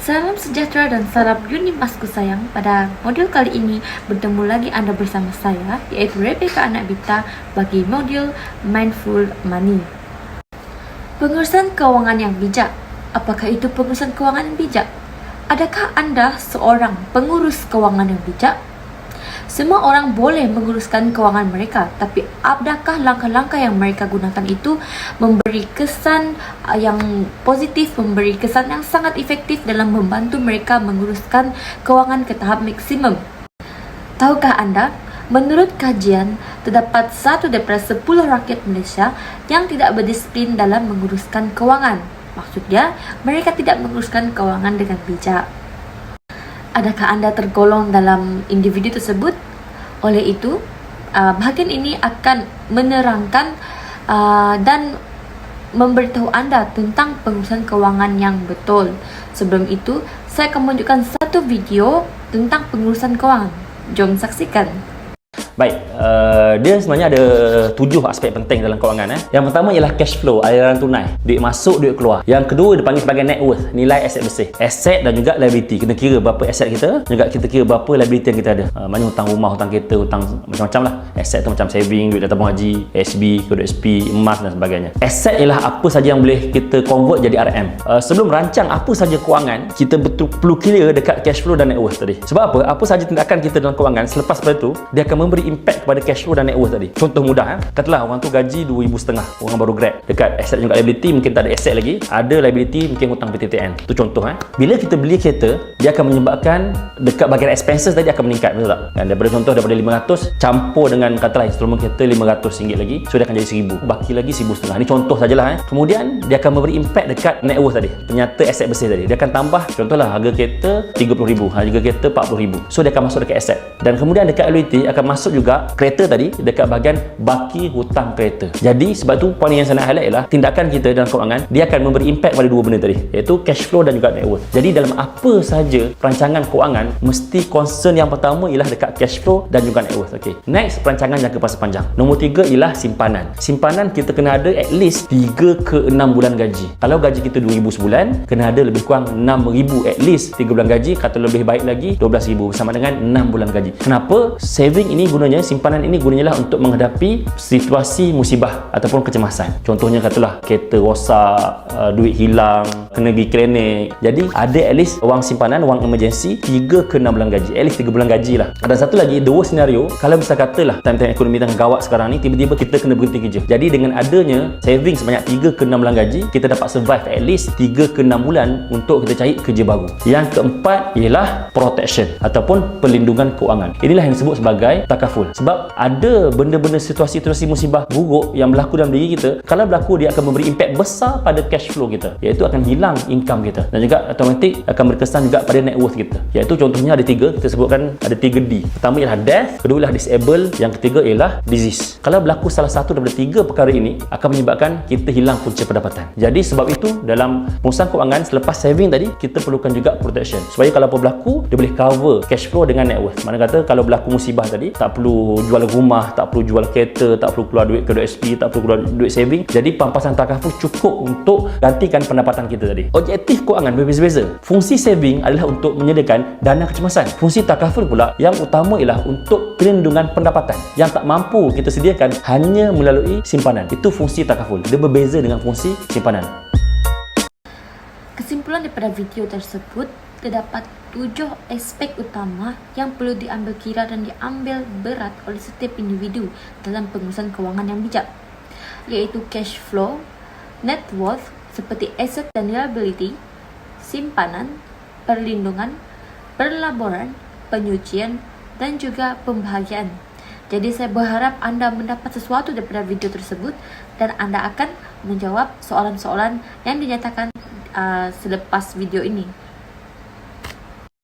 Salam sejahtera dan salam Unimasku sayang. Pada modul kali ini bertemu lagi Anda bersama saya, yaitu Rebecca Anak Bita bagi modul Mindful Money. Pengurusan keuangan yang bijak. Apakah itu pengurusan keuangan yang bijak? Adakah Anda seorang pengurus keuangan yang bijak? Semua orang boleh menguruskan keuangan mereka, tapi adakah langkah-langkah yang mereka gunakan itu memberi kesan yang positif, memberi kesan yang sangat efektif dalam membantu mereka menguruskan keuangan ke tahap maksimum? Tahukah Anda, menurut kajian, terdapat 1 daripada 10 rakyat Malaysia yang tidak berdisiplin dalam menguruskan keuangan. Maksudnya, mereka tidak menguruskan keuangan dengan bijak. Adakah Anda tergolong dalam individu tersebut? Oleh itu, bahagian ini akan menerangkan dan memberitahu Anda tentang pengurusan keuangan yang betul. Sebelum itu, saya akan menunjukkan satu video tentang pengurusan keuangan. Jom saksikan. Baik, dia sebenarnya ada 7 aspek penting dalam kewangan. Yang pertama ialah cash flow, aliran tunai, duit masuk, duit keluar. Yang kedua dipanggil sebagai net worth, nilai aset bersih. Aset dan juga liability, kena kira berapa aset kita, juga kita kira berapa liability yang kita ada. Maknanya hutang rumah, hutang kereta, hutang macam-macam lah. Aset tu macam saving, duit tabung haji, SB, kode SP, emas dan sebagainya. Aset ialah apa saja yang boleh kita convert jadi RM. Sebelum rancang apa saja kewangan, kita betul perlu clear dekat cash flow dan net worth tadi. Sebab apa? Apa saja tindakan kita dalam kewangan, selepas pada tu dia akan memberi impact kepada cash flow dan net worth tadi. Contoh mudah, katalah orang tu gaji 2,500, orang baru grad. Dekat aset juga liability mungkin tak ada aset lagi, ada liability mungkin hutang PTTN. Itu contoh. Bila kita beli kereta, dia akan menyebabkan dekat bahagian expenses tadi akan meningkat, betul tak? Dan daripada contoh daripada 500 campur dengan katalah instrumen kereta RM500 lagi, so dia akan jadi 1,000, baki lagi 1,500. Ini contoh sajalah. Kemudian dia akan memberi impact dekat net worth tadi, penyata aset bersih tadi. Dia akan tambah, contohlah harga kereta RM30,000, harga kereta RM40,000, so dia akan masuk dekat aset. Dan kemudian dekat liability akan masuk juga kereta tadi dekat bahagian baki hutang kereta. Jadi sebab tu poin yang saya nak highlight ialah tindakan kita dalam kewangan dia akan memberi impact pada 2 benda tadi, iaitu cash flow dan juga net worth. Jadi dalam apa saja perancangan kewangan, mesti concern yang pertama ialah dekat cash flow dan juga net worth. Okey. Next, perancangan jangka masa panjang. Nombor 3 ialah simpanan. Simpanan kita kena ada at least 3 ke 6 bulan gaji. Kalau gaji kita 2,000 sebulan, kena ada lebih kurang 6,000 at least 3 bulan gaji, kata lebih baik lagi 12,000 bersama dengan 6 bulan gaji. Kenapa? Saving ini gunanya, simpanan ini gunanya lah untuk menghadapi situasi musibah ataupun kecemasan. Contohnya katalah kereta rosak, duit hilang, kena pergi klinik. Jadi ada at least wang simpanan, wang emergency 3 ke 6 bulan gaji, at least 3 bulan gaji lah. Ada satu lagi, 2 senario, kalau bisa katalah time-time ekonomi tengah gawat sekarang ni, tiba-tiba kita kena berhenti kerja. Jadi dengan adanya saving sebanyak 3 ke 6 bulan gaji, kita dapat survive at least 3 ke 6 bulan untuk kita cari kerja baru. Yang keempat ialah protection ataupun perlindungan keuangan. Inilah yang disebut sebagai takaful. Sebab ada benda-benda situasi-situasi musibah buruk yang berlaku dalam diri kita, kalau berlaku dia akan memberi impact besar pada cash flow kita, iaitu akan hilang income kita, dan juga automatik akan berkesan juga pada net worth kita. Iaitu contohnya ada 3, kita sebutkan ada 3D. Pertama ialah death, kedua ialah disable, yang ketiga ialah disease. Kalau berlaku salah satu daripada 3 perkara ini, akan menyebabkan kita hilang punca pendapatan. Jadi sebab itu dalam pengurusan kewangan, selepas saving tadi, kita perlukan juga protection, supaya kalau apa berlaku, dia boleh cover cash flow dengan net worth. Mana kata kalau berlaku musibah tadi, tak perlu jual rumah, tak perlu jual kereta, tak perlu keluar duit ke SP, tak perlu keluar duit saving. Jadi pampasan takaful cukup untuk gantikan pendapatan kita tadi. Objektif kewangan berbeza-beza. Fungsi saving adalah untuk menyediakan dana kecemasan. Fungsi takaful pula yang utama ialah untuk perlindungan pendapatan yang tak mampu kita sediakan hanya melalui simpanan. Itu fungsi takaful. Dia berbeza dengan fungsi simpanan. Kesimpulan daripada video tersebut, terdapat 7 aspek utama yang perlu diambil kira dan diambil berat oleh setiap individu dalam pengurusan kewangan yang bijak, iaitu cash flow, net worth seperti aset dan liability, simpanan, perlindungan, perlaburan, penyucian, dan juga pembahagian. Jadi saya berharap anda mendapat sesuatu daripada video tersebut dan anda akan menjawab soalan-soalan yang dinyatakan selepas video ini.